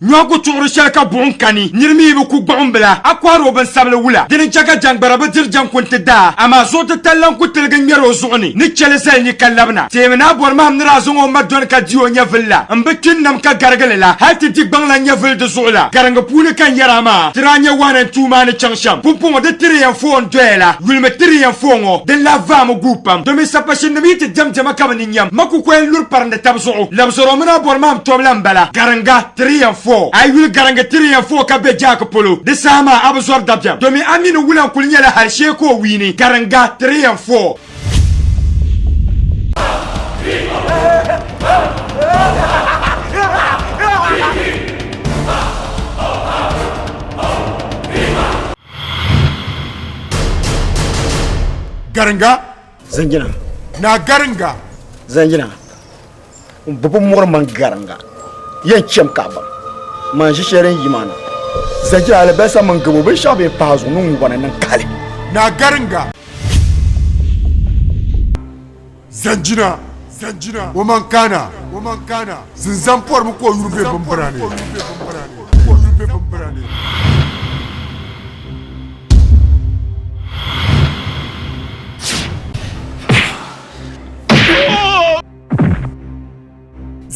nyogo churu shalka bunkani nirmi bu ku gbombla akwaro ban sabla wula din jaga jangbara ba dir jan kunta da ama zo ta tallan ku tilga nyaro zuni ni chele sel ni kallabna temna bor mam nira zongo madon ka diyo nya villa ambekin nam ka gargalala halti dig bangla nya vil de zula garanga puli kan yarama tiranya wana tuma ni changsham pupu de tiriyan fon doela wilme tiriyan fongo de la vamo gupam de mi sapashin mi te jamjama kabani nyam maku ko lur parnde tabzo labzoro mna bor mam toblam bala garanga tiriyan fo ay wil garanga tiriyan fo ka be jak polo de sama abzor dabjam de mi aminu wulan kulnya la harshe ko wini garanga tiriyan fo Garanga Zanjina na garanga Zanjina Bubu morman garanga Yan chem kaba Man shisheren yimana Zanjina ale besa man gabo be shabe pazo nun wana nan kale na garanga Zanjina woman kana zinzan por mu ko yurbe bambarane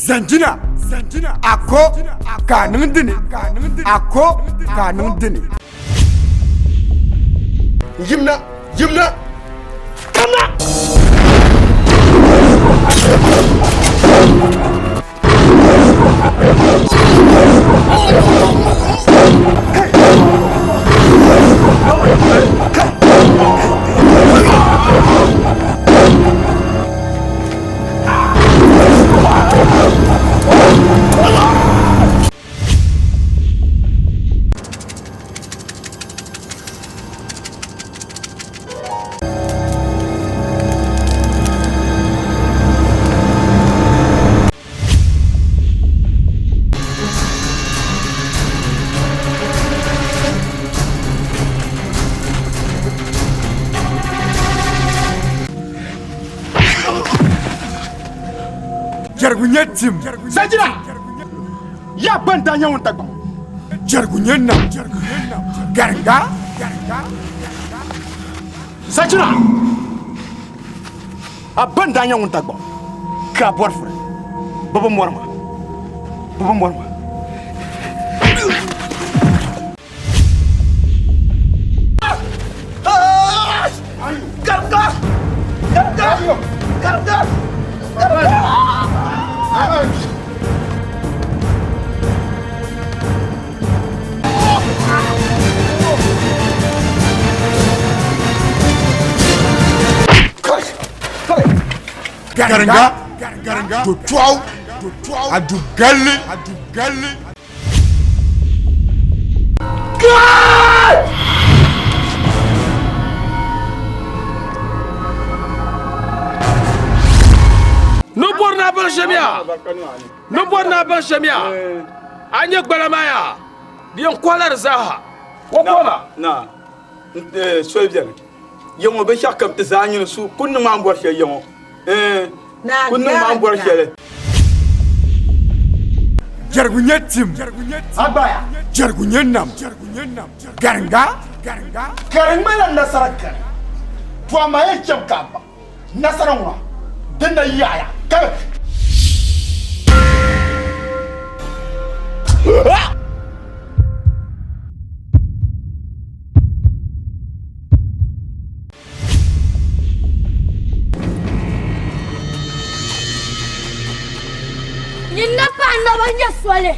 Zanjina ako kanun dini Yimna Kamna Jargunyetim Zanjina Ya bandanya untagba Jargunyena Garanga Zanjina Abandanya untagba Ka borfre Baba morma Garanga Garanga to twelve adu galle No borna ban shamia anya gbalamaya diyan kwalar zaha wakona na so bien yemo be shakam te zanyu su kunna ma mbor she yemo kunna ma mbor she Jargunyetim Abaya Jargunyenam Garanga Karimela nasaraka Tua maye chem kaba Nasarangwa Denda yaya Kabe Nina panda banya swale.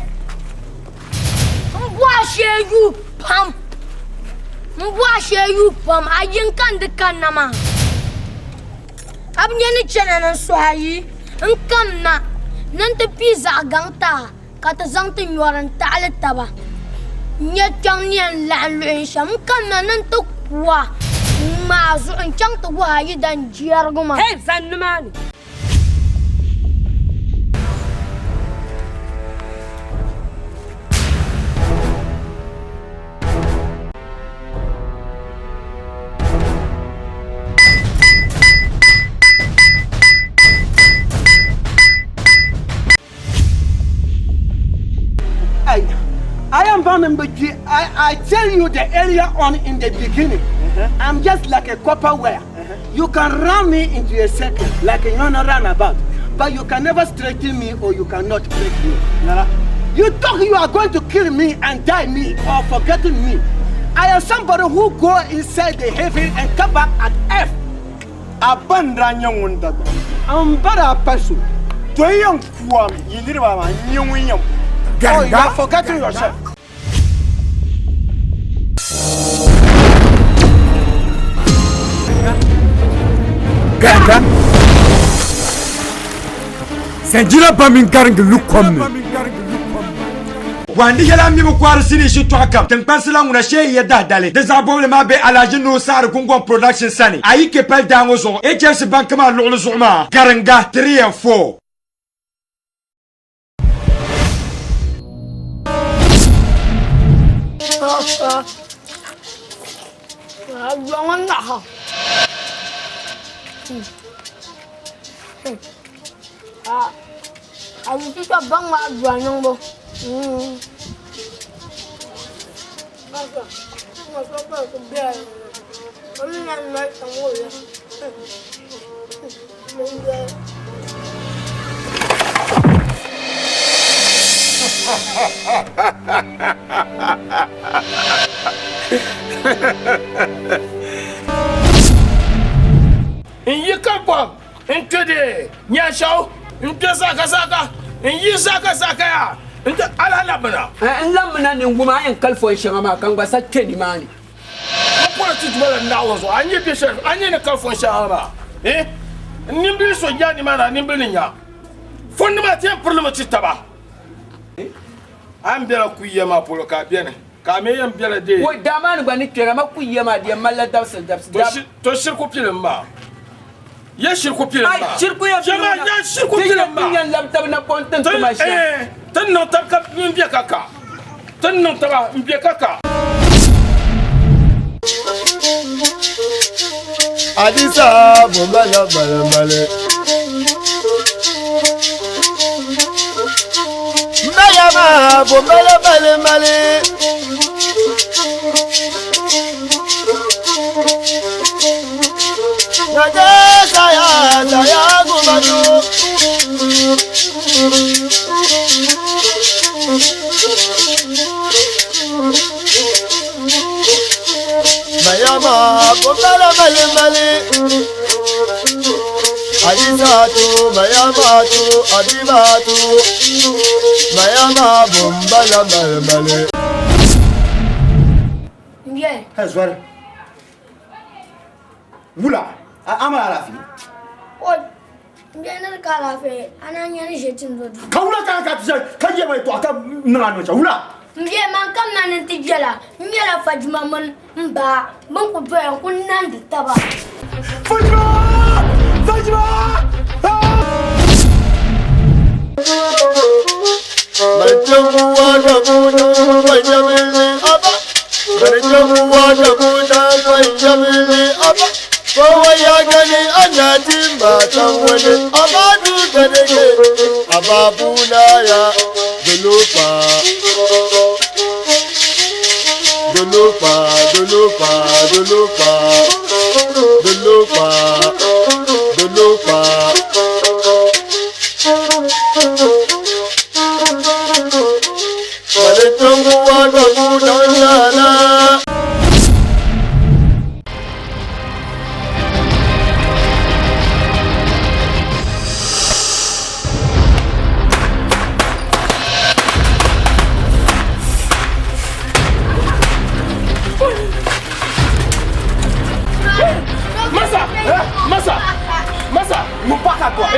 Mbwashe yu pam ajin kan de kan nama. Abnya ni chana nan swayi. Nkam na nan te pizza gangta kata zang te nyoran ta'ala taba. Nya chang nian lan luen sham kam na nan to kwa. Ma zu chang to wa yi dan jiar guma. Hey san numani. Ay I am Vanambaji. I tell you the earlier on in the beginning. I'm just like a copper wire. You can run me into a circle like a runabout, but you can never straighten me or you cannot break me. You talk you are going to kill me and die me or forgetting me. I am somebody who go inside the heaven and come back at earth. I'm but a person. Oh, you are forgetting yourself. Ganga Sanjira Bamingarang Lukom Wandi yala mi bukwar sini shi to akam tan pasila nguna she ya dadale de zabole ma be alaji no sar kungon production sani ayi ke pel dango zo HFC bank ma lo zuma garanga 3 and 4 Aku kita bang mak jualnya bo. Masa apa kebiar? Kami yang naik tangguh ya. In yi kapwa, in kede, nyashau, in zaka, in yi zaka ya, in ala labana. In lamana ni nguma yan kalfo shama kan ba sakke ni mani. Ko tutu bala nawo so, anyi bi shef, anyi ne kalfo shama. Nimbi so ya ni mana, nimbi ni nya. Fondi ma tem problème titaba. Am bela kuyema polo ka biene. Ka me yam bela de. Wo damani ba ni kera ma kuyema de malla dabsal. To shirku pilemba. Ya shirku pilemba. Ai shirku ya jama ya shirku pilemba. Yan lam tab na ponten to ma sha. Tan no tab ka mbiya kaka. Tan no tab mbiya kaka. Adisa bombala balambale. Mayama bombala balambale. Naga saya gumadu. Mayama bombala balambale. Adisatu mayamatu adibatu mayama bombala balambale. Bien. Hazwar Wula ama alafi Oi. Bien na kala fe ananya ni jetin do. Kawula ka tije kaje mai to aka nana no wula Bien man kam nan tijela. Ngela fajma man mba mun ku pe kun nan di taba. Fajma Barjamu wada buda wajamili aba Barjamu wada buda wajamili aba Kowa ya gani ana timba tangwani abadu gadege ababuna ya dulupa Dulupa Dulupa Dulupa Dulupa Dulupa Balitungu wada buda yana Masa, mupaka kwa.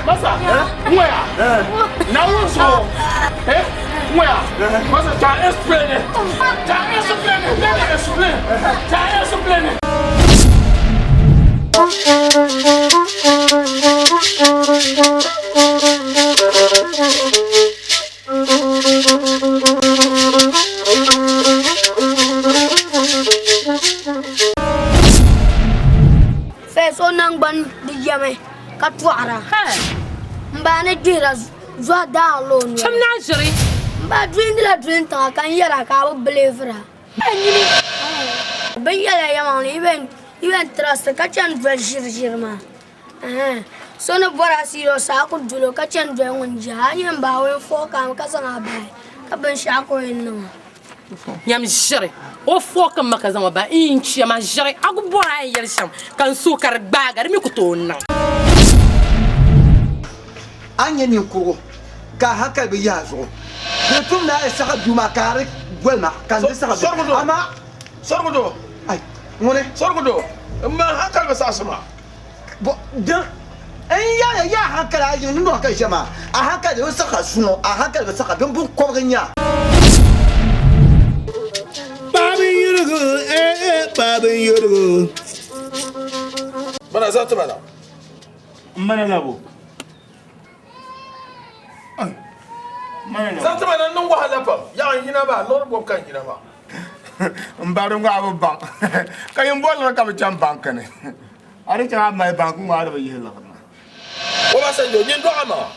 Masa, mwea. Na uso. Mwea. Masa, ta explain. So nang ban di jame katwara mbane dira zwa da lo ni chamna jiri Ba dream ta kan yara ka belevra. Ben yala yaman even trust ka chan jirma. So na bora siro sa ko dulo ka chan nja nyam ba we fo ka sanga ba. Ka ben sha ko no. Nyam jere o fo ka makazan ba inchi ma jere agu bora yelsham kan sukar bagar mi ko to na. Anya ni ko ka haka bi yazo. De tum na saka duma kare gwelma kan de saka ama sorgodo ay ngone sorgodo ma hakal ba sasma bo de ya hakal ayo ndo ka jama a hakal de saka suno a hakal ba saka don bu ko ganya Baby you good baby you good bana zata bana mana labo zata bana nan wahala fa ya yina ba lor bo kan yina ba mbaru nga abo bank kayin bol ka ba cham bank ne ari cha mai bank ma ba yela kana o ba san jo nyin do ama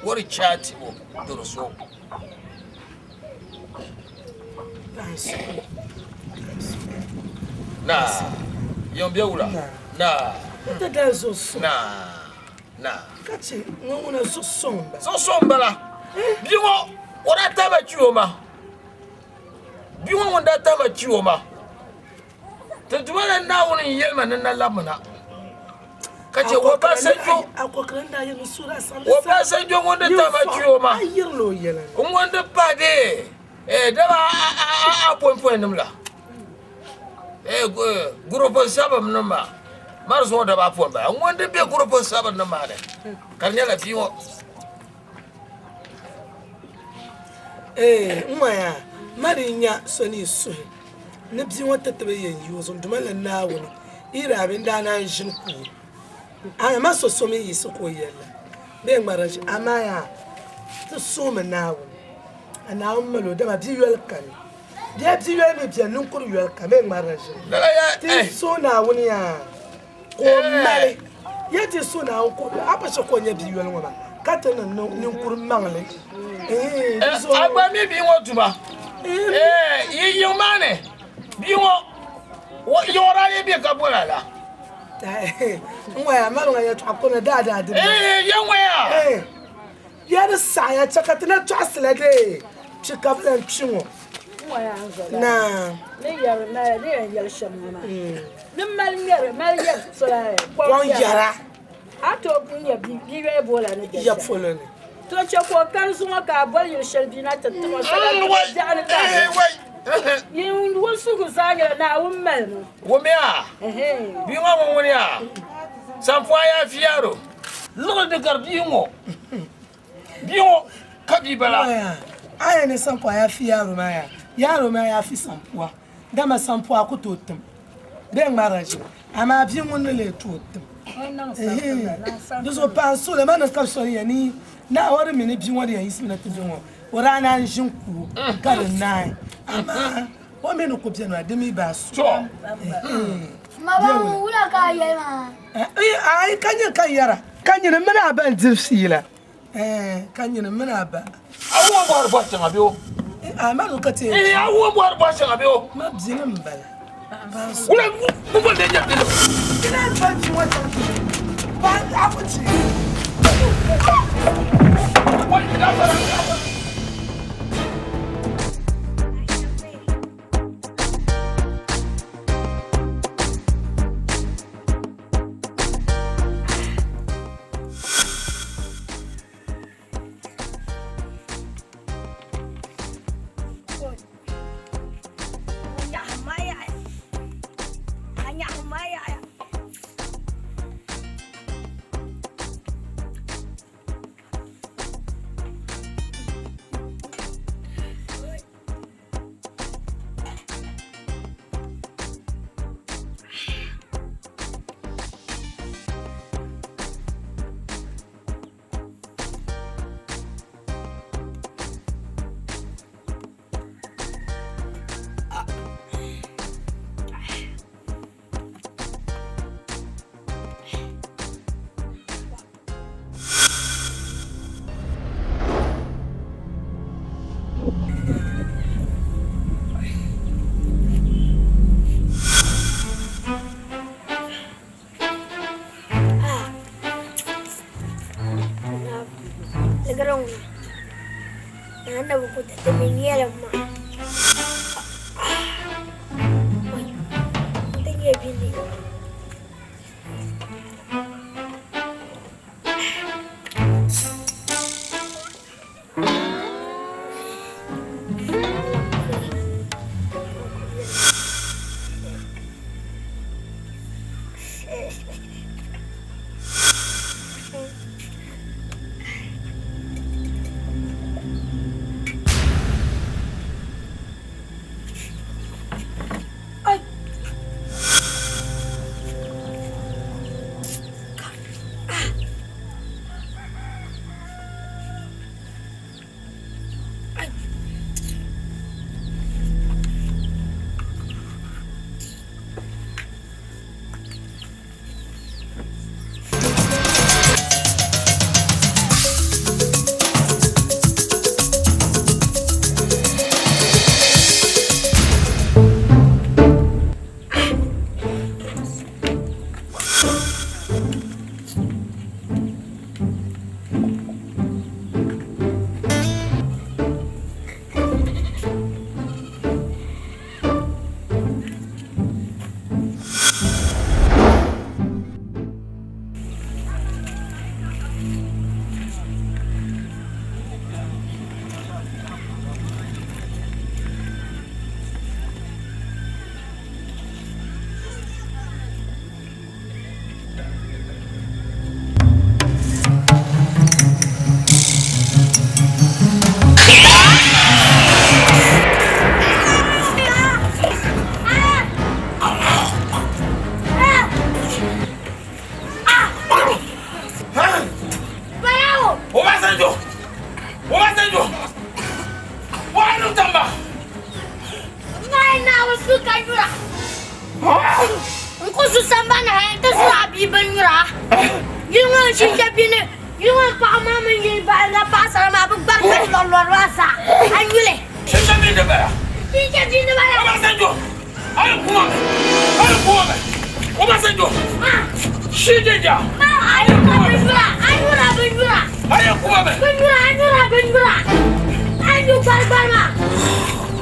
What a chat, Doroso. Nah, young Biula. Nah, nah. Catch it, no one is so somber. So somber. You want what I tell about you, ma? You want that time at you, ma? The dwelling now in Yemen and Lamana. Catch a what I said, you. What I said, you want the time at you, ma? Who want the party? There are point them. Group of 7 number. Mars what about one. I want to be a group of 7 number. Can you let you? Maya, Marinya, Sonny Sue. Nibsy wanted to be used on Dumal now. Ira Vindana and Shinku. I am also so many so cool. Then marriage, Amaya, the Suman now. And now Melodama, do you welcome? Yet you have it, no good welcome, marriage. So now, when you are. Oh, Mary, yet is so now. Upper Sokonia, you and woman. Catan and no good manly. I maybe want to buy. You money. You want what you already be a couple. Where am I talking to Dada? Young way. You're the sire, Chakatina Trust like a chick up and chimo. Na. Ne yare na ne yare shamama. Ne mal yare so la. Kon yara. Ato bunya biwe bola ne. Ya folone. To chako kan suma ka bol yare shalbina tatuma sala. Yin wasu ku zaga na wummal no. Wumia. Bi wa wumia. Samfwa ya fiaro. Lo de garbingo. Biyo kabibala. Aya ne samfwa ya fiaro maya. Yaro ma ya fi samfwa. Dama samfwa ku totem. Ben maraji. Ama bi won le totem. Dozo panso le manas kapsoni yani na wari mini bi won de yisi na tijin ora na njin ku garin nai. Ama o me no kopia no ademi ba so. Mama wula ka yema. Ai kanya kanyara. Kanya ne mena ba ndirfila. Kanya ne mena ba. Awo bor bo tanga biyo. Ma lo kate. Awo bor bo tanga biyo. Ma bzinga mbala. Wula mu bo de jabe. Ina ba ji wata. Ba afuti. Wai da fara. Anda buku tadi mengira mah. Tadi bini.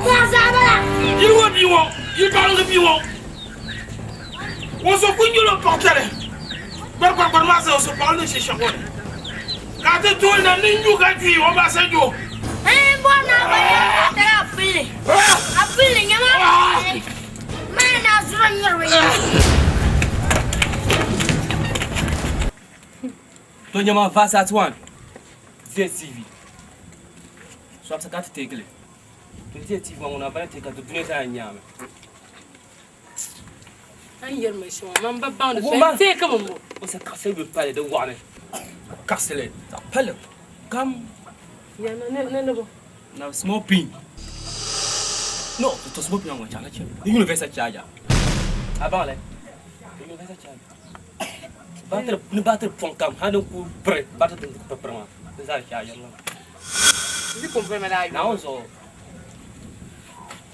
Il va bien, il parle de bien. On se couille le portrait. Par ma soeur, on se parle de chez Chambon. Quand tu tournes dans l'île, on va se jouer. Eh, bon, on va appeler. Appeler, Tonyama face à toi. ZTV. Soit ça carte tégle. ZTV on a pas été quand tu venais à Niamey. Ayer mais je m'en bats pas de c'est comme moi. On s'est cassé le palais de Warner. Cassé ça palais. Comme non. Now small pin. No, to small pin on chana che. Universal charger. Avant là. Universal charger. Battre point cam, hano ku pre, battre de prema. C'est ça qui a eu. Tu comprends là. Non so.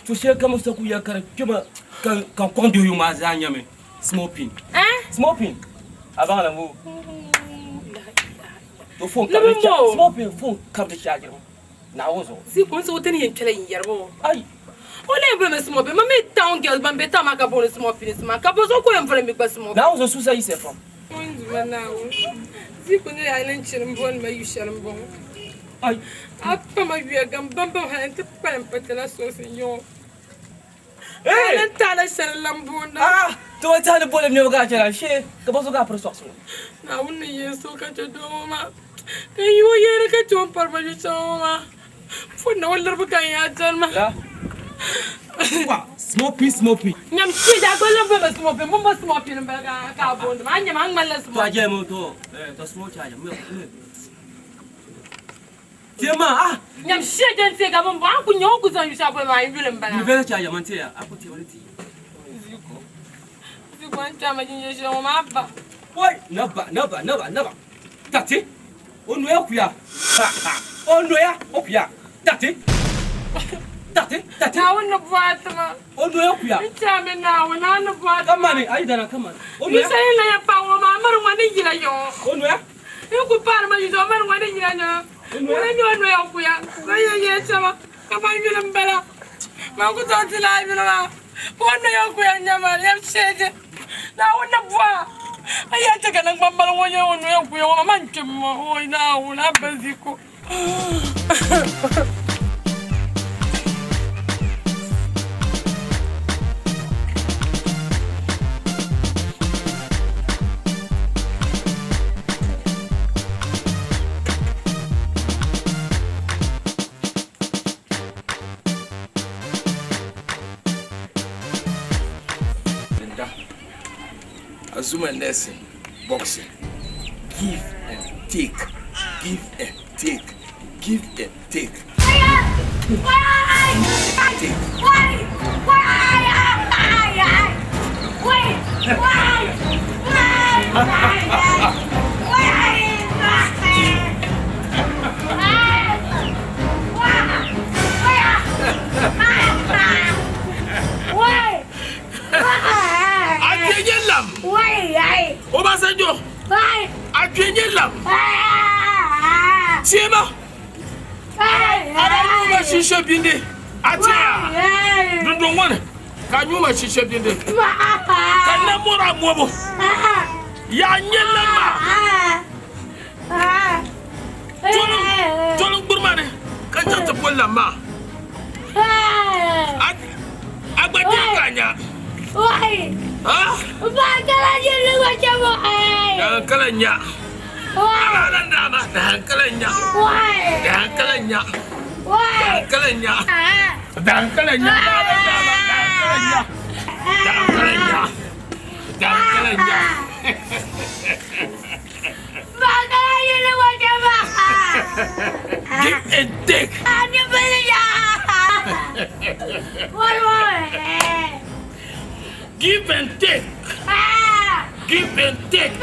Tu sais comment ça couille car quand conduire you mazanya me. Small pin. Hein? Small pin. Avant là vous. Tu font comme small pin font comme charger. Now so. Si qu'on se retient en télé hier bon. Aïe. On est bien small pin. Maman tant qu'elle va mettre ma cabone small pin. Ma cabone quoi on veut me pas small. Now so sous ça il c'est fort. Si vous n'avez rien chez le bon, mais vous êtes bon. Aïe, après ma vie, je vais pas un la sauce. Eh, tu as la salle lambon. Ah, tu as le bon de me regarder là, chez. Comment ça va pour sortir? Non, on est so quand tu dors. Quand il y a que tu en parles, je sais. Faut ne pas le regarder. Small piece. Nyam si da gola ba small piece, mo ba small piece ba ka bon. Ma nyam ang mala small. To aje mo to. To small charge. Tiema nyam si den se ga bon ba ku nyo ku san yu sha ba ma yu ba. Ni vela charge man tia. Ako ti wala ti. Ziko anta ma jinje shi mo ma ba. Wai, naba. Tati. Onu ya kuya. Onu ya okuya. Tati. Na wannan Fatima. Ondo ya kuya. Ita me na wannan Fatima. Kamani, ai dana kamani. Ondo ya. Sai na ya pa wa ma mar wani gila yo. Ondo ya. Ku par ma yo mar wani gila yo. Ondo ya kuya. Sai ya chama. Kama yule mbela. Ma ku ta tila yule. Ondo ya kuya nyama ya shege. Na wannan bwa. Aya ta kana gbambala wonye ondo ya kuya wa man kimmo. Oi na wala baziko. Azuma nursing, boxing, give and take. Obasanjo. Adwenye lam. Tiema. Ara nyuma shisha binde. Atia. Dundo ngone. Ka nyuma shisha binde. Kana mora mobo. Ya nyela ma. Tolong burmane. Ka janta polla ma. Agbaje kanya. Why? Ah? Bakalan yun macam ay. Jangan kalanya. Alan dama, jangan kalanya. Why? Jangan kalanya. Why? Kalanya. Jangan kalanya. Jangan kalanya. Bakalan yun macam ay. Give and take. Ano ba niya? Why? Give and take. Give and take.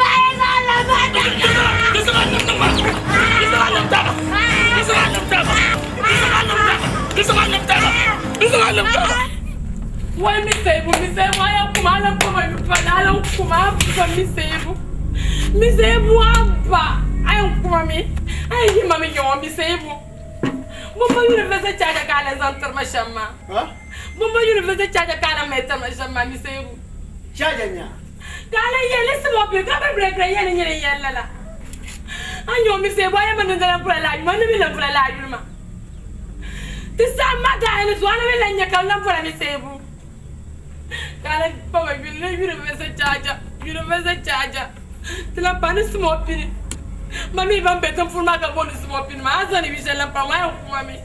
Why me say why I'm coming me say apa? I am coming. I hear mommy you want me say Mumma university charge kala zantar mashamma. Mumma university charge kala meter mashamma mi sebu. Charge nya. Kala yele smo bi ka break yele nyele yele la. Anyo mi sebu ay man ndara pour la man mi la pour la yuma. Tisa mata ene so ana mi la nyaka la pour mi sebu. Kala papa bi le university charge. Tila pani smo bi. Mami va beton pour ma bonne small pin ma azani bi jela pa wa ku mami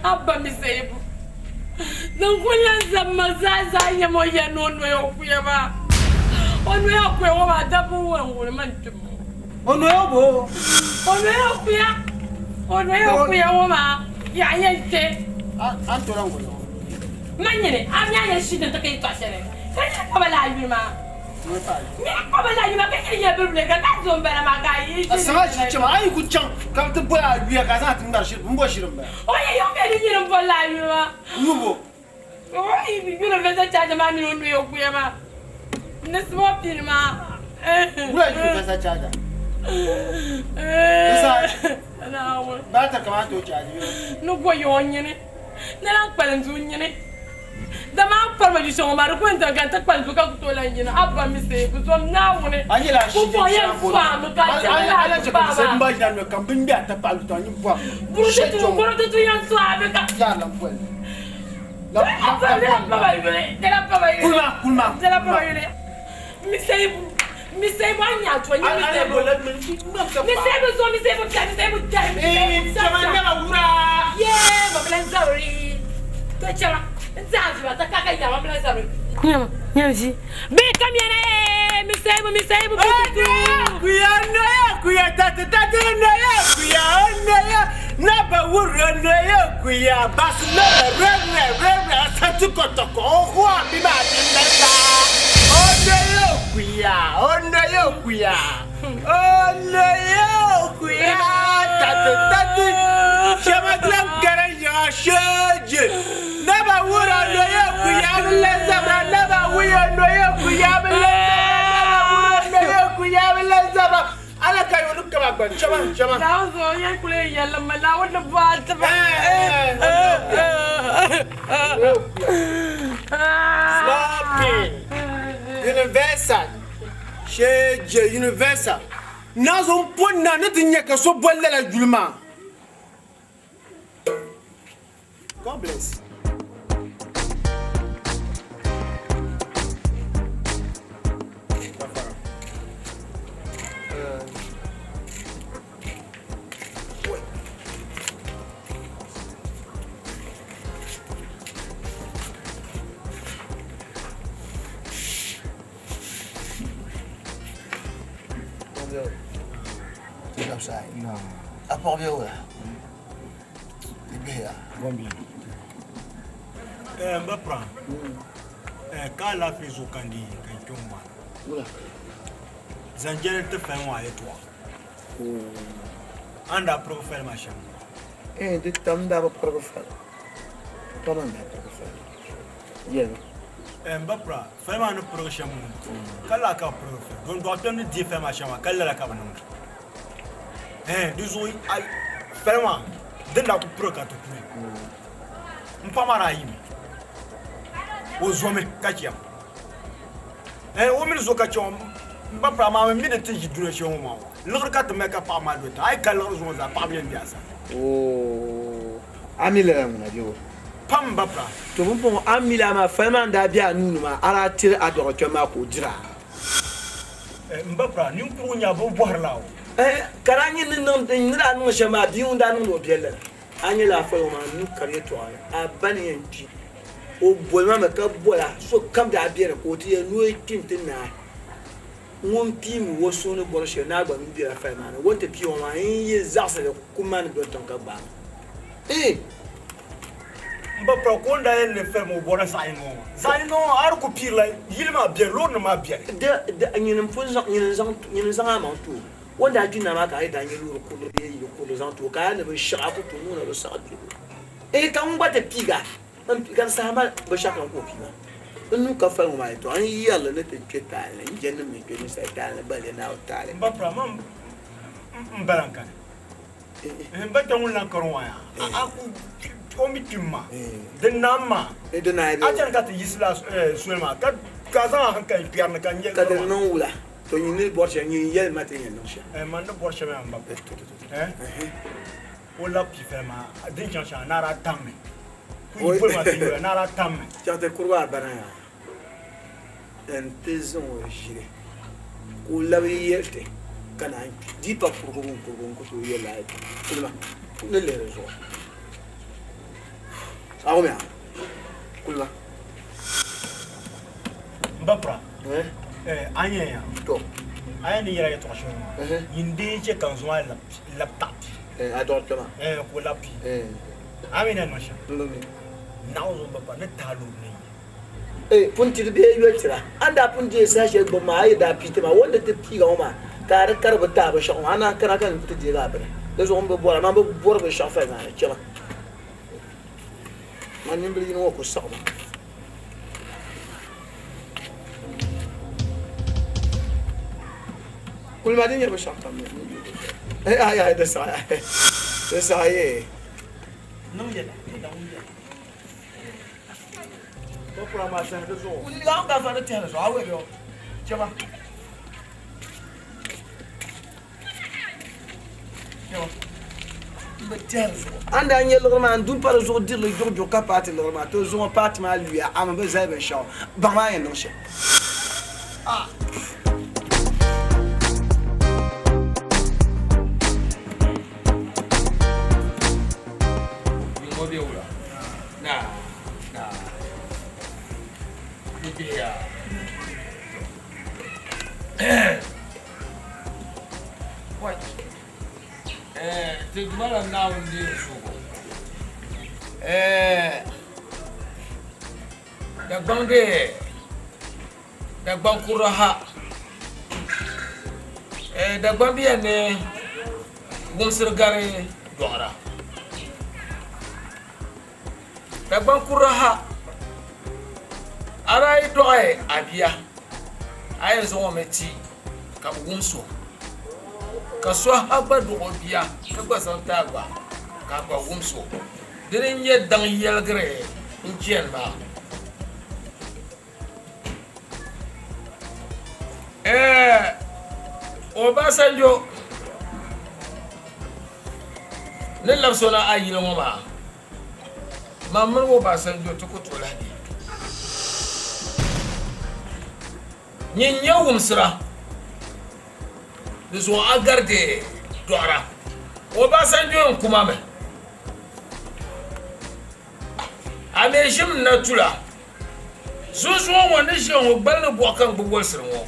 abba mi sebu donc wala zamma za ya mo ya no yo ku ya ba ono ya ku wa ma da bu wa ngure man tum Ono yo bo. ono ya ku ya wa ma ya yente Antora ngolo. manyene amya ya shida ta kai tashere kai ka bala yuma ni ko bala yuma kai ya burble ka zo mbara ma kai Asama chama ay ku cham kam te boya biya ka sa tin dar shir mbo shirum ba. oye yo be ni rum bala yuma Nubo. oye bi gura be ta chaja ma ni onu yo ku ya ma nesmo pin ma Wura ju ka sa chaja. na wo Ba ta kama to chaji. no go yo nyene na la kwalanzu nyene dama parma di so ma ko enta ganta kwalanzu ka to la nyene abba mi se ku so na wo ne Anyi la shi. ko ya fa mu ka Ala je ko se mba jina no kam bin da ta palu to anyi bwa. buru tu yan so abe ka Ya la mpo. la papa yule de la papa yule Kulma. de la papa yule mi se anya to nyi mi se Chama na wura. ye ma blanzari to chama nzanzi batakaka ya ma blanzari nyamzi be kamyana mi se Kuya tata na ya kuya na ya na ba wura na ya kuya bas na re tatu kotoko ho bi ma din na sa ona yo kuya tata chama glam gara ya sheje na ba wura na ya kuya le zabra na ba wura na ya kuya ala kayo lu kama ban chama dawo ya kule yalla mala wala ba ta ba Universal sheje universal nazo mponna netinya ka so bolle la julma God bless No. Apa dia ora? Libya. Gombi. Mbapra. Kala fizo kandi kanchomwa. Ula. Zanjere te fa wa etwa. Anda profile machin. De tam da profile. Comment da profile? Yelo. Mbapra, vraiment no prochain monde. Kala ka profile. Donc doit tenir di fa machin wa kala la ka banon. Disons ai vraiment denda ku pro ka to ku. Mpamara yimi. Ozome kachia. O mi zo kachia mbapra ma mi de ti dure shi o ma. Lor ka to make up ma do ta. Ai kala zo za pa bien biasa. Amila na dio. Pam mbapra. To mun amila ma vraiment da bia nunu ma ara tire adoro ma ko dira. Mbapra ni ku nya bo boharlawo. Karanyi nira no shema biunda no biele anyi la fa ma nu kare to a bani yanti o bolma ma ka bola so kam da biere ko ti nu tintin na won pi mu wo so no boro she na gba mi biere fa ma won te pi o ma yi zasa le kuma ni do ton ka ba Mbapra ko nda le fe mo boro sa ino ar ko pi la yilma biere lo no ma biere de anyi nem fun zak nyi zang ma to wanda jina ma ka ida nyi lu ko yi ko do zan to ka ne be sha ko to no do sa to kan ba te piga kan sa ma be sha kan ko piga nu ka fa ma to an yi yalla ne te keta ne jenne me ke ni sa ta ne ba le na o ta le Mbapra mam mbaranka ba ta mun lan karwa ya aku o mitimma den namma de na a tan ka ta yisla sulma ka za han kan piyarna kan ye ka de non wula to ni borche ni yel matin non sha man de borche me amba o la pi fema din chacha nara tamme ku ipo ma ti nara tamme ja te kurwa bana ya en tezon jire ku lawi yelte kana di pa pour ko to yela kulma ne le rezo awumya kulma mbapra anya ya to aya ni yara ya to sho yinde che kan zo laptop adon kama ko lapi amina no sha nawo mbapa ne talo ni punti be yotira anda punti sa she bo ma ai da pitema wanda te piga ma kar ba ta ba sha ana kana kan puti je ga bane da zo mbo bora ma mbo bora ba sha fa na chama man nimbi no ko sa ma كل ما دنيا بشر طمني هاي ده صحيح ده صحيح نوجد بكره ما سهل واللي قام قاعد فانا تهرس عاوي يو شباب anda anye lorma ndun par zo dir le jojo ka parti lorma to zo parti ma lui am be zai ben sha ba ma yen no she ah What? The mother now in the sugar. The Bangde, the Bankuraha, the Bambiane, Wumsirgari, JAARA. The Bankuraha, Arai Doi, Abia. I was on my tea, Kabumso. Kaswa haba do obia ka santa ba ka ba wumso dirin ye dan yelgre injien ba Obasanjo ne labsona ayilo ma mamman Obasanjo to ko tola ni nyin wumsira Nous avons regardé JAARA. Obasanjo kuma me. Amejim na tula. Zuzu woni je on gbal bo kan gbogbo sir won.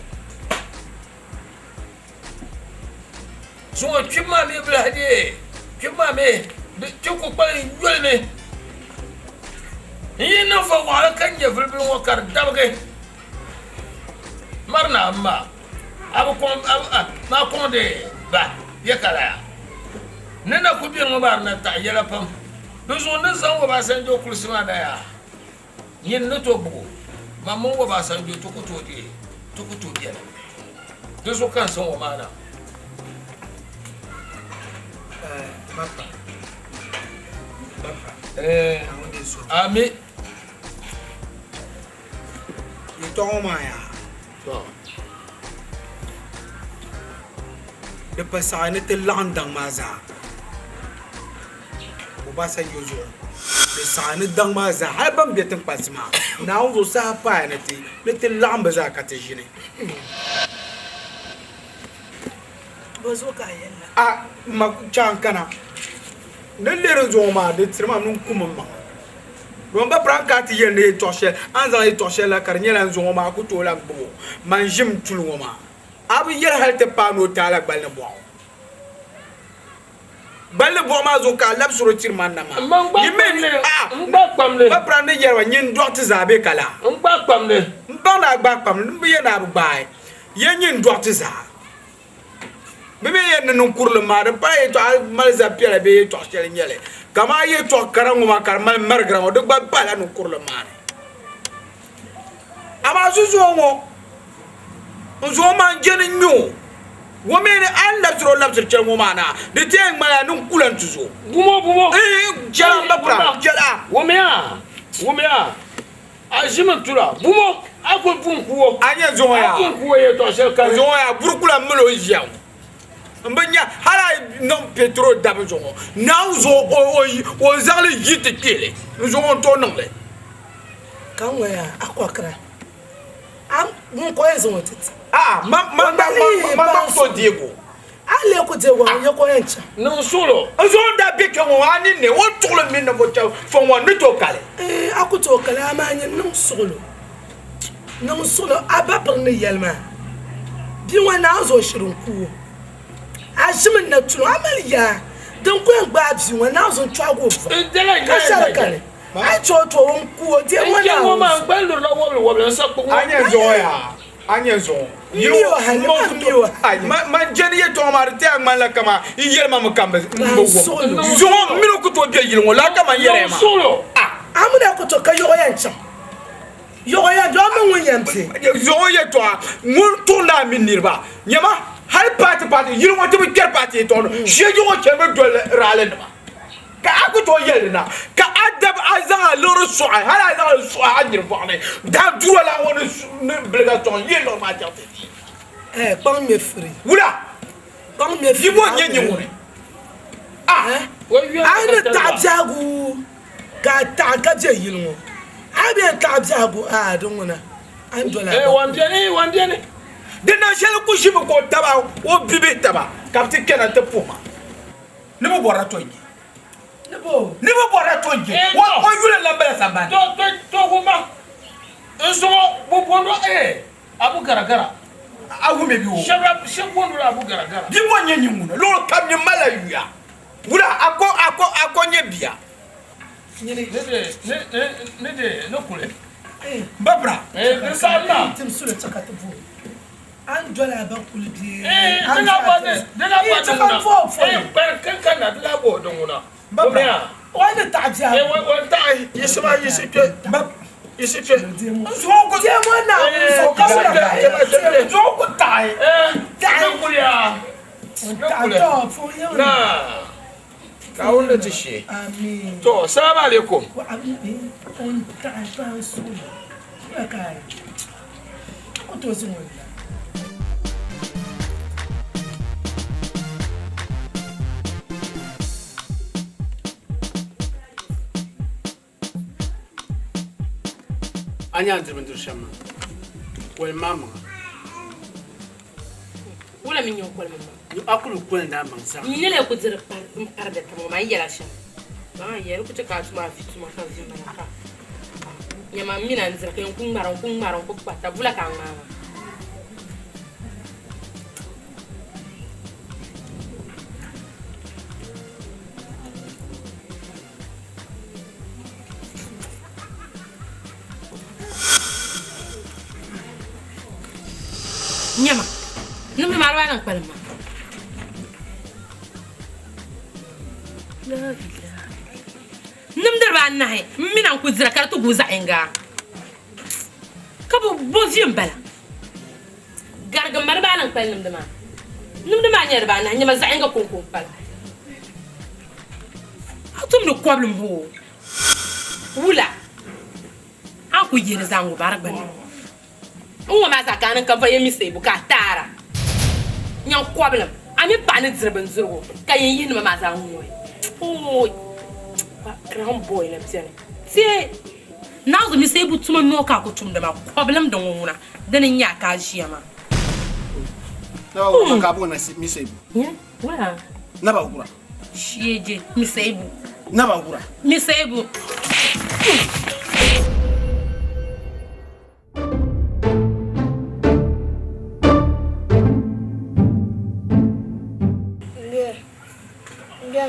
So kima me blade. Kima me de tuku pa yol me. Yin no fa wala kan je fulbil wo kar dabge. Marna amma. Ma konde ba yakala nena ku bi ngobar na ta yela pam bezo ne san Obasanjo kulisima da ya yin ne to bu ma mon Obasanjo to ko to dia bezo kan san o mana papa ami ni to ma ya to de pasane te landang maza Obasanjo zo de sane dang maza har ban betin pasma na zo sa pa ne te lamba za ka te jine bozo ka yella ma chankana ne lere zo ma de trima nun kuma ma don ba branka ti yende toshe anza e toshe la karnyela zo ma ku to la bo manjim tulu ma abu yel halte pano tala balne bo ma zo ka lab suro tirman na ma yimen mba pamle ba prande yerwa nyin dokti zabe kala mba pamle mbana gba pam mbi yena bu baay yen nyin dokti za bebe yen non kurle ma de pa e to malza piela be to chele nyele kama ye to karangu ma kar mal margra do gba pala non kurle ma ama zuzu ngo Nzo man jeni nyo womene anda tro lam sir chelmo mana de teng mala nun kulan tuzo bumo jala mbapra jala womea ajima tura bumo akon punkuo anya zoya punkuo ye to sel kan zoya burkula melo jiam mbanya hala non petro dabzo nauzo o zali yite kele zo on to nongle kanwa ya akwakra am mun ko ezo titi ma to Diego ale ko Diego yo ko encha no solo zo da beke mo ani ne o to le min no to fo mo ne to kale akuto kala amanye non solo abapar ne yelma bi wana zo shirun ku ajimin na tuno amaliya don ko ngba bi wana zo twago ka shara kale ai choto won ku die wana mo ma ngba lo wo sa ko anya zo yo halimo ma jeni ye to marite amala kama yelma mo kambe zo mino ko to be yilmo la kama yerema solo amuna ko to kayo yancha yo ya do mo wonyamte zo ye to ngun to na minirba nyama hal parti yilmo to be ker parti to je jo cheme do rale na ka aku to yelna ka adab azan loro soa hala azan soa anir fane da duro la won obligation yelo ma jante pang me free wula pang me free yibo nyenye woni ana tabjagu ka ta ka je yilmo abi tabjagu don wona an dola wandiane de na shele ku shibo ko taba o bibe taba kapti kenan te puma ne mo bora to yi ne mo bora to yi o yule lambela samba to huma eso bobondo abu garagara awu me bi o shebondo abu garagara di mo nyenyi muna lo kam ni mala yuya wula ako nye bia ne kule babra ne sala tim sura takatubu an dola ba kulbi dina ba kan na dina bo donguna babra wani tabja wani ta yisma yisipe yisipe zoko je mona so ka zoko tai kulia ta fo yo na ka wanda tishi amin to assalamu alaikum wa amin on ta ba so ya kai ko to sun wani anya ndibindir shama wal mama wala min yon kwal mama yu akulu kwal da man sa ni le ko dir par de tamo ma yela sha ma yela ko ta ka tuma fituma ka zuma na ka nyama mina nzira ke kun maron ko pata bula ka mama nyama numbe marwa kan palma la ilaha numder ba nahi mina ku zira kartu guza enga kabo bozim bala garga marba nan pal numde ma nyer ba na nyama za enga ko pal atum no problem ho wula aku yere zangu barak bana o ma sa kanan kan fa yemi sai buka tara nyan problem ami pa ne dirban zurgo kan yin ma za hu o grand boy la tiene c'est nazo mi sai butuma no ka ko tum da ma problem da wona da ne nya ka jiya ma no ka bu na mi sai bu wala na ba gura shieje mi sai bu na ba gura mi sai bu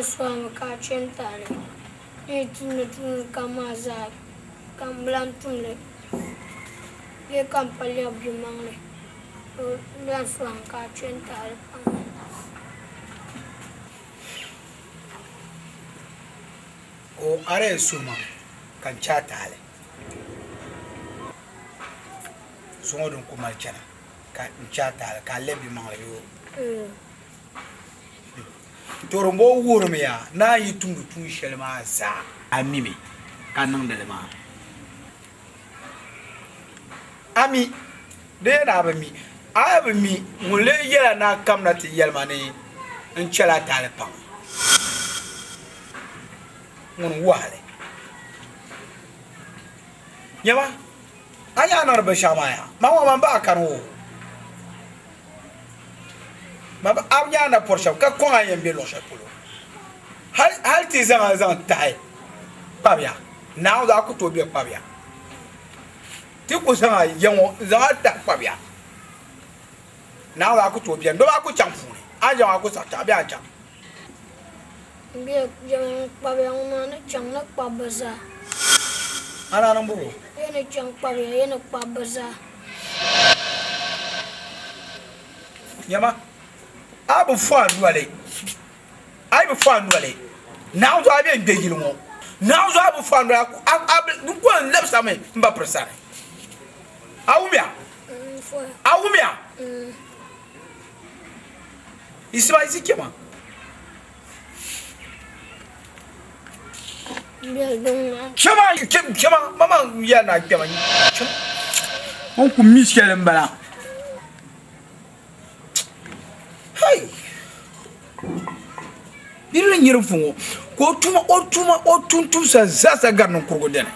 Suami kacen tare, itu netun kamazar, kambelan tunle, dia kampalnya bimang le, dia suami kacen tare. O are suma kan chatale, sungo dun kuma chana, ka chata ka lebi mangayo torombo wurmi ya na yi tungu tun shelma za amimi kanan da ma ami de na ba mi a ba mi mule yela na kamna ti yelma ne in chala tale pa mun wale nyama aya na ba shamaya mama mamba kanu maba abnya na porsha ka ko ayen be lo shapulo hal ti zan tai pabia now da ku to be pabia ti ku san yan za ta pabia now da ku to be ndo ba ku chamfu aja ku sa ta bia jam be yang pabia na chang na pabaza ana nan buru yana chang pabia yana pabaza nyama abu fan wale ai bu fan wale now do abi ndejil mo now do abu fan wale abu ko lebsa me mba presane awumia isma isikema chama mama ya na kema on ku miskele mbala hey biru nyiru fungo ko tuma sa sasa garno kurgo dene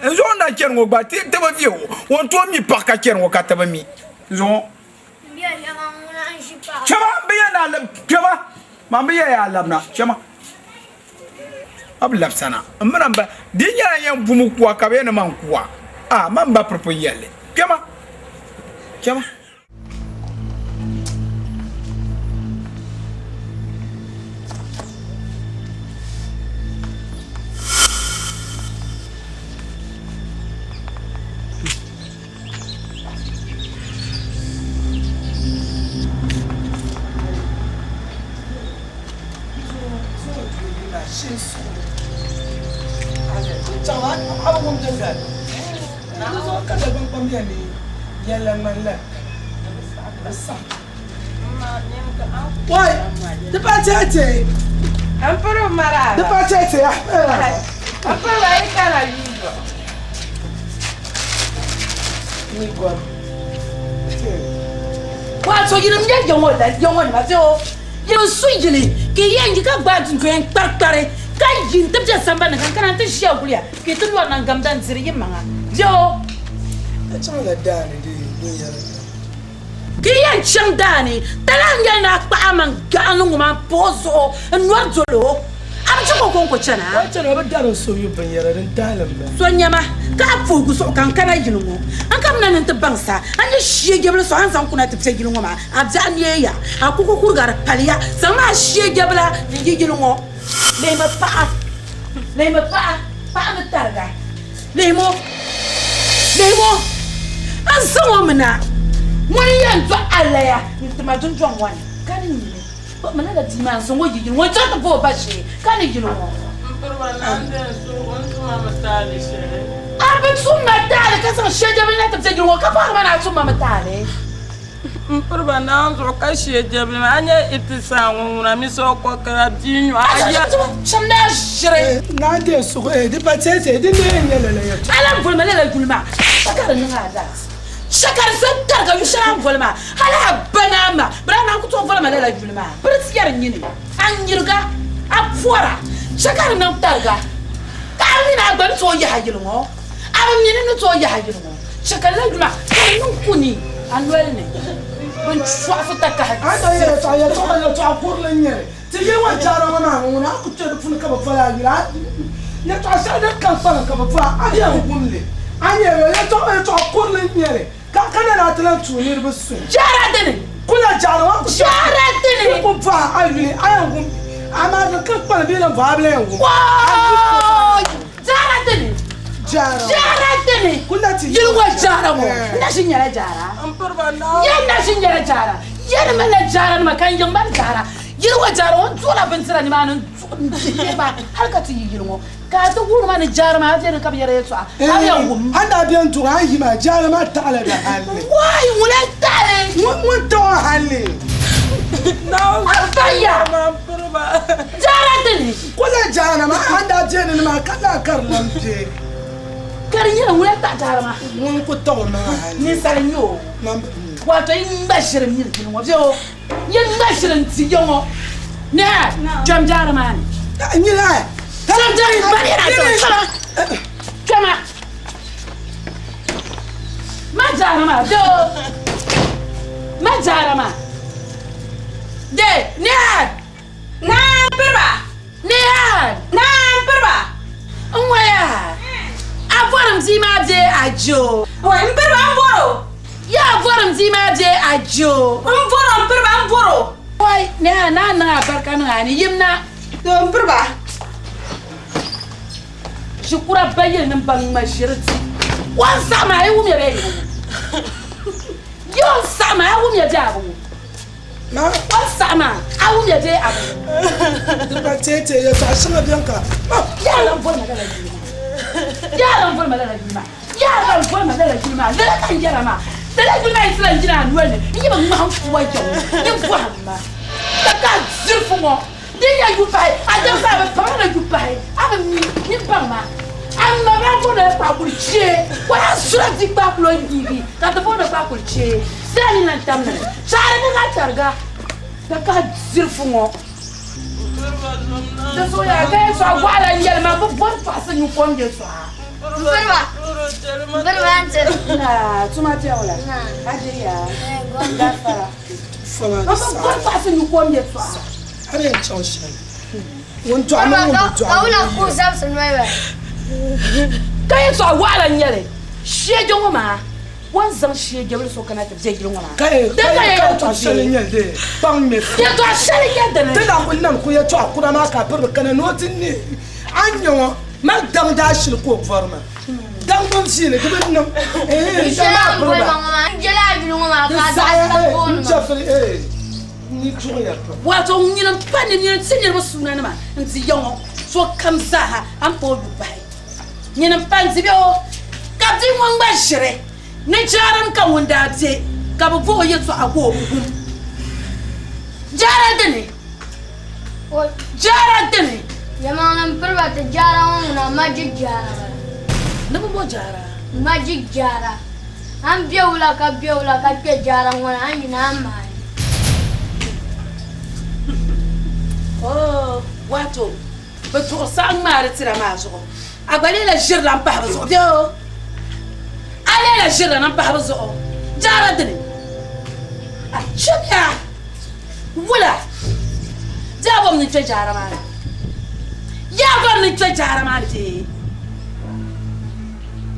enzo na kengo ba te ba vio won to mi paka kengo kataba mi zo chama biya na lam chama mambiya ya lamna chama ablab sana mramba dinya yan bumu kwa kabena man kwa mamba propoyele chama Why? The patete. I'm for a mara. The patete. I'm for a cara. What so you don't get your one that young one, Mazo? You're sweetly. Kiyan, you can't buy to drink tartare. Kaijin, the just somebody can show you. Get to one and come down to the Yamanga. Joe. That's all that done. Kiyan chang dani, talanga na paamang ganong ma pozo, and what zolo. I'm just going to chana. What's another done so you bring your diamond? So, Yama, can't focus on Cancana, and come down into Bangsa, and the she gave us hands on Kuna to take you, Mama. I've done ye, a cuckoo got a palia, some she gave the Yilamo. Name a pa, the targa. Nemo, and so woman now. One year to Alea, Mr. Madon John one. Can you? But another demand, so what you want to go, but she can't you know? I've been so mad because I'm sure you're not to take you walk up on my to Mamma Tally. Now, so I share Jabana, it is sound when I miss all Cockadino. Some dash, not this way, the patete, didn't you? I love Gulma, Gulma. I got another that. Shakar Santarga, you shall Volma. I have banana, but I'm not to Volma like Vilma. But it's getting in it. And you got up for her. Shakar no targa. Carving out but so yahino. I'm in to yahino. Shakalagma, no kuni, and well. When Swafaka, I saw Portland. To you want JAARA when I could tell the full cup of fire. Yet I said that can't fall a cup of fire. I am wounded. I am to Portland. Can't tell to near the soon. JAARA didn't. JAARA didn't. I'm not a cup of being a violent. JAARA didn't. JAARA didn't. You were JAARA. Nothing yet, JAARA. You're nothing yet, JAARA. You're a man, JAARA, my kind young man, JAARA. You were JAARA, 2 up and 7 man. How got to you, Ka to guru man JAARA ma te ka yare so. Anda bien to an hima JAARA ma tala da halle. Why wala tale? Mun to halle. No. Afaya. JAARA tani. Kula JAARA ma anda je ni ma kala karlam te. Karinya wala ta JAARA ma. Mun ko to ma halle. Ni salanyo. Wato in bashir mi kin wo jo. Yin bashirin ti yo. Ne, jam JAARA ma ni. Ni la. Sometimes bari na to. Come on. Ma JAARA ma do. Ma JAARA ma. De, Niad. Na perba. Niad. Na perba. Onwaya. Avoram zima de ajo. Wa perba amboro. Ya avoram zima de ajo. Amboro perba amboro. Wai, na barka na ni yimna. Do perba. Shukura bayin nan ban mashirti. Wan sama ai wumi be. Yo sama ai wumi de abu. Na wan sama ai wumi de abu. Dirba tete ya ta shina bianka. Ya lan bol magana ji. Ya lan bol magana ji ma. Ya lan bol magana ji ma. Da kan jara ma. Da la gulma islam jina nuwane. Ni ba mu han kuwa jo. Ni bwa ma. Da ka zirfu mo. Dia you buy. I just have a power you buy. I ni bama. I'm not going to pakulche. What else should I think back Lloyd TV? That the phone of pakulche. Standing and tamna. Charlie na targa. The God zirfumo. That's why I guess I while I yell my one person you come here so. Nah, too much ola. Adia. One person you come here so. I didn't change. One to Kaya so wala nyele. Shie jongo ma. Wan zan shie gebel so kana te je jongo ma. Kaya to shele nyelde. Bang me. Ya to shele nyelde. Te da kun nan ku ya to akura ma ka per kana no tin ni. Anyo ma dang da shil ko forma. Dang bom shile ke ben no. Jela ko ma jela bi no ma ka da ko no. Jafri ni tuya. Wato nyina pani ni tinye mo suna na ma. Nti yongo so kamza ha am po dubai. Nyina panzi bio kapti mwangba shire ne JAARA nka wonda te ka bo ye so agwo ogun JAARA dene o JAARA dene yamana perba te JAARA na magic JAARA na bo JAARA magic JAARA am biula ka ke JAARA wona an ina mai oh wato ba to sang mare tira mazo agbalé la jirla mpahaba zo dio ale la jirla na mpahaba zo JAARA dene achia wala jabom ni JAARA ma ya bom ni JAARA ma ti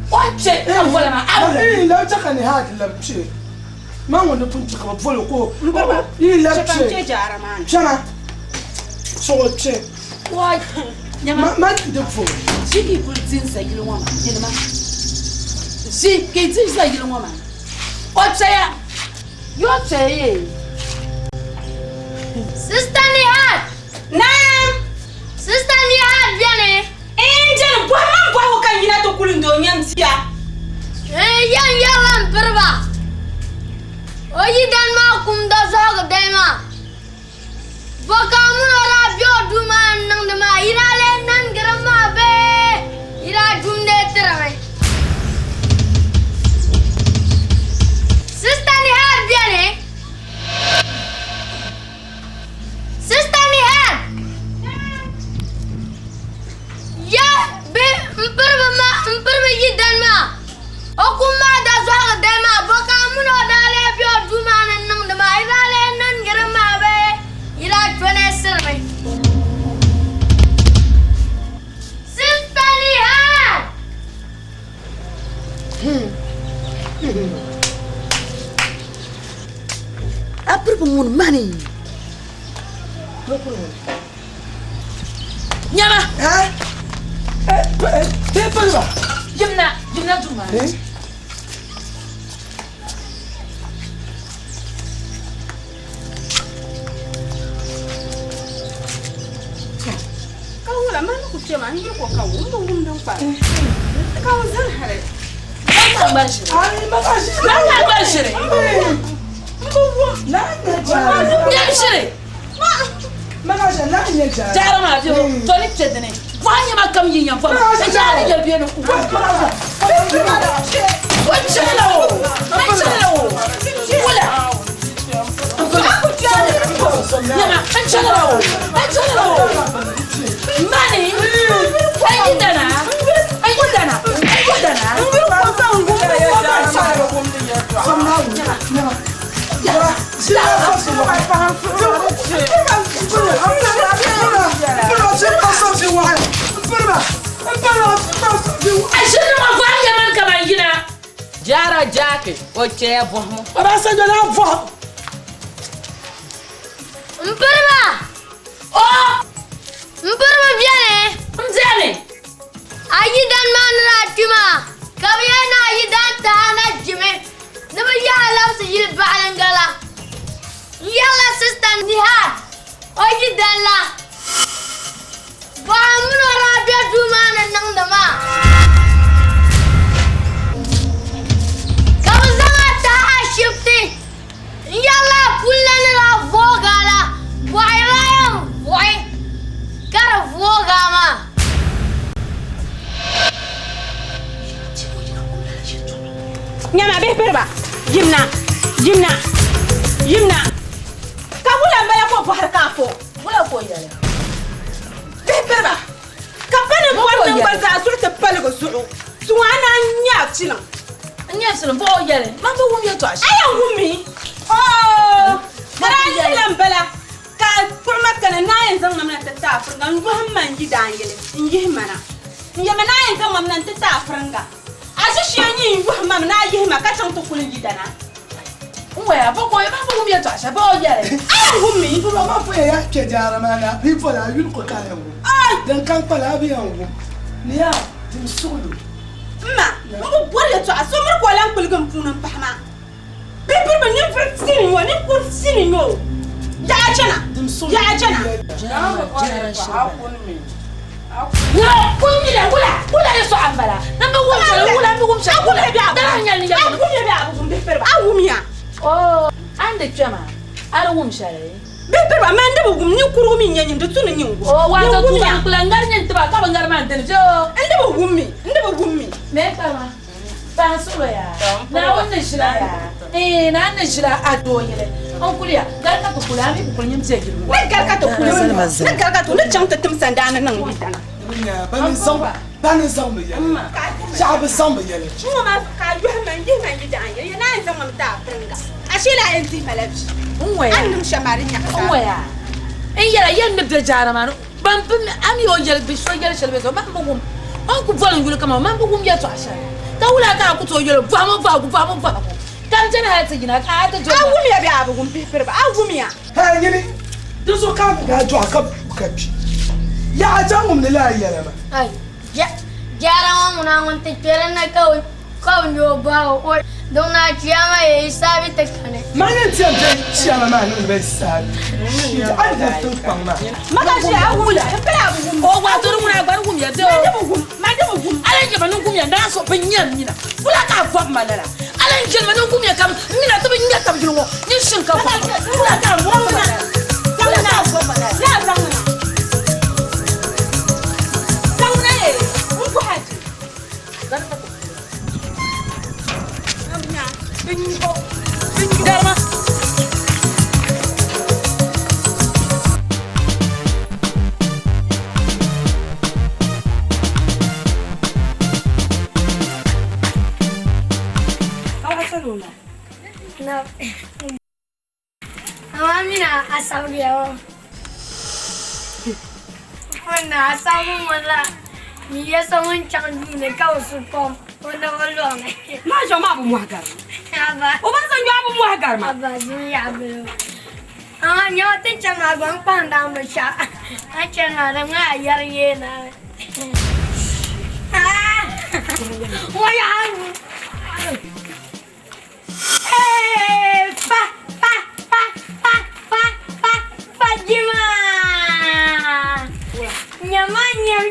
wache wala ma abi la taka ni hadi lamche ma wona punti ka volo ko Ni la JAARA ma chana so che wai nyama ma de fo Jiki kultin sa yilo wama, yilma. Si, kiti sa yilo wama. Otsaya, yo tsaya. Sister Nihat. Naam. Sister Nihat viens. Angel, bois kan yina to kulundo nyamtia. Yan perba. Oyi dan ma kum da zog dema. Bokamun ora bio duma nang dema irale nan grama be. Ira jumde terame. Sister Nihat viens. Sister Nihat. Ya be perba yi dan ma. Okuma da zog dema bokamun ora le bio duma nang dema irale nan grama be. Ira jone serme. Sister Nihat. Apur pengun mani. Nyama. Perba. Jumna duma. Cuma ni ko ka wum dum pa. Ka wazan hare. Ba bashiri. Ai ba bashiri. Ba bashiri. La nya bashiri. Ma ga la nya JAARA ma bi to ni tedene. Fanya ma kam yin yan fa. E JAARA je bi no. Wa chala o. Wala. Nyama anchalo. Mani. Ayidana. JAARA Jack, oche bomo. Abasa jana vo. Mperma. Oh! Mperma viene. Mzeme. Ayidan man ratuma. Kabiana ayidan tana jime. Naba ya law se yil balangala. Yalla sister Nihad. Ayidan la. Ba mun rabia duma nan nang dama. Shifty. Yalla pullan la vogala. Boy la boy. Kara vogama. Nyama be perba. Jimna. Ka wula mbala ko har ka fo. Wula ko yale. Be perba. Ka bane ko nan barka sur te palgo suru. Suwana nya tilan. Nyesel bo yele mambo wumi to ashi aya wumi oh kara yelam bala ka kurma kana nayin zan mamna ta furga muhamman gidan yele inji mana nyama nayin zan mamna ta furga ashi shiyani muhamman na yi ma ka tan to kulin gidana uwe ba ko mambo wumi to ashi bo yele aya wumi Bro ma fo ya ke JAARA mana people are yul ko ka yawo dan kan pala bi yawo ni ya dim sulu ma mo bore to asomir ko lan kulgum punan pahma bibir ba nim fitini wa nim kursini no ya ajana no kunni da wula ya so ambala nan ba wula bi da nyali ya bi abu bibir ba awumiya oh ande chama ara wum share bibir ba man da bugum ni kuru mi nyanyi da tunu nyingo oh wa ta tu kan kulangar nyen tiba ka bangar man den jo ande bugum mi me kama ban solo ya na wannan shira ya na wannan shira a doyele an kuliya garka to kula mi kullun ce giru ne garka to ne chanta tum sandana nan bidana nya banin zamba ya sha'ab zamba ya mu ma ka yi man gidan ya na san mun ta fringa ashila enti malabi annum shamarinya ka in yara yan da JAARA ma ban am yo yel bi so yel shelbe so ma bugum on ku volon yul kama man bugum ya to asha ka wula ka ku to yel va mo kan jana ha ta gina ka ta jo agum ya bi abugum bi firba agum ya ha yini duso ka ga jo ka bi ya ajangum ne la yara ma Ay, JAARA muna ngunti pera na kau nyo ba o don na chiyama e sabi tekane. Manyan chiyama ma no be sabi. Ai da tun pangma. Maka shi awula, pera bugum. O wa to muna gbar gum ya do. Ma de bugum. Ala ke banun gum ya da so penyam mina. Fula ka fop manara. Ala ke banun gum ya kam mina to binya kam jiro. Ni shin ka fop. Fula ka fop manara. Fula ka fop manara. Ya zanga. Darma. No. Amina asabi yawo. Wana asabu mala. Ni yasa mun chandu ne ka usupom. Wana wallo ne. Ma jo ma bu muhagar. Aba. O ban san jo bu muhagar ma. Aba jin ya bu. Nyo tin chama bang panda ma sha. A chana da nga yar ye na. Wa ya. Jima. Nyama nyam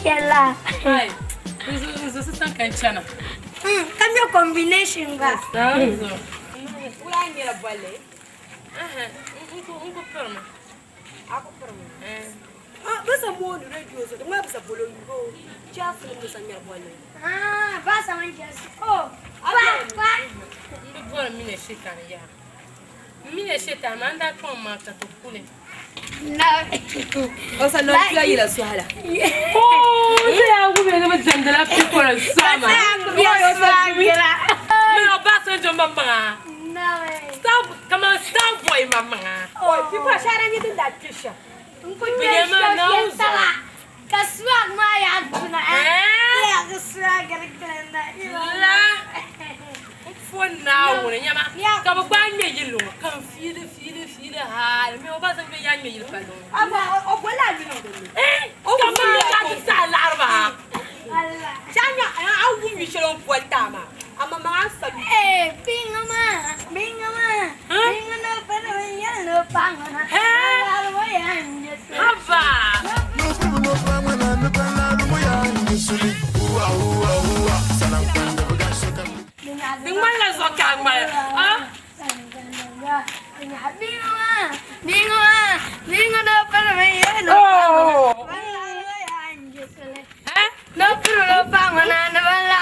Kela. Hai. Isso está canchana. Can you combination ga? Ula ngira bale. Unko perma. Ako perma. Basa mo ni radio so ngaba sa bolo ngo. Just mo sa ngira bale. Basa man just. Oh. Pa. Bora mine shitana ya. Mine shitana manda kwa mata to kule. Na. Osa no kila ila swala. Oh, ya ngubele bazandala pikora sama. Me obasa jomba manga. No. Stop, come on, stop boy mama. Oh, people are sharing it in that picture. Kaswag maya tuna. Ya kaswag galakana. For now, nyama. Kaba banye yilu. Kan feel hal. Me obasa me yanye yilu palo. Aba obola yilu. Kaba me ka sa larva. Allah. Chanya awu mi shelo poltama. Ama masa. Bingama. Bingana para yano pangana. Hava. Dimana sokang mai? Bingana para yano. No pero pangana na wala.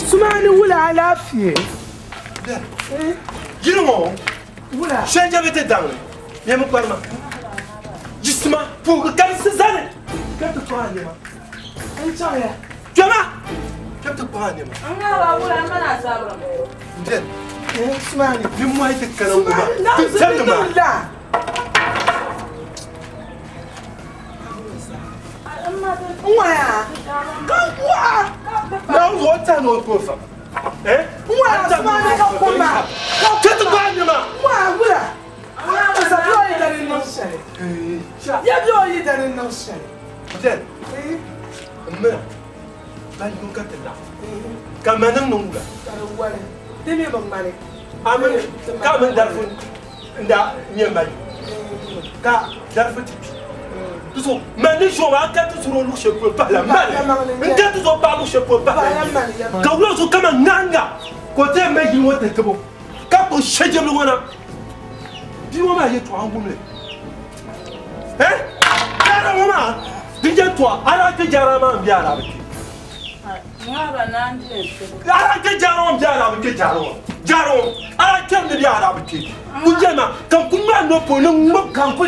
Sumani wula alafiye. Dis-moi, je viens de te donner. Viens me parler. Justement, pour que ces années. Qu'est-ce que tu prends, Nima? Tu es là? Qu'est-ce que tu prends, Nima? Sumani, dis-moi, il te calme. Where? Come what? Now what time no go eh? Where? Somebody come back. Get the bag, man. Where? Where? Supply that in no shell. Yeah, you eat that in no shell. Then, man, like you got it now. Come on, no. Tell me about money. I'm coming there for that nearby. Car, that's what so, mais je vois que tu ne sais pas la malle. Mais quand tu ne pas, je peux pas. Quand nous sommes comme un nanga, côté mais il doit être bon. Quand on cherche le voilà, dis-moi, il y a toi en boule. Hein? Carrément, dis-toi, arrête de JAARA bien avec. Arrête de JAARA bien avec JAARA. Arrête de JAARA avec. Vous dites, quand vous m'avez pas, nous quand vous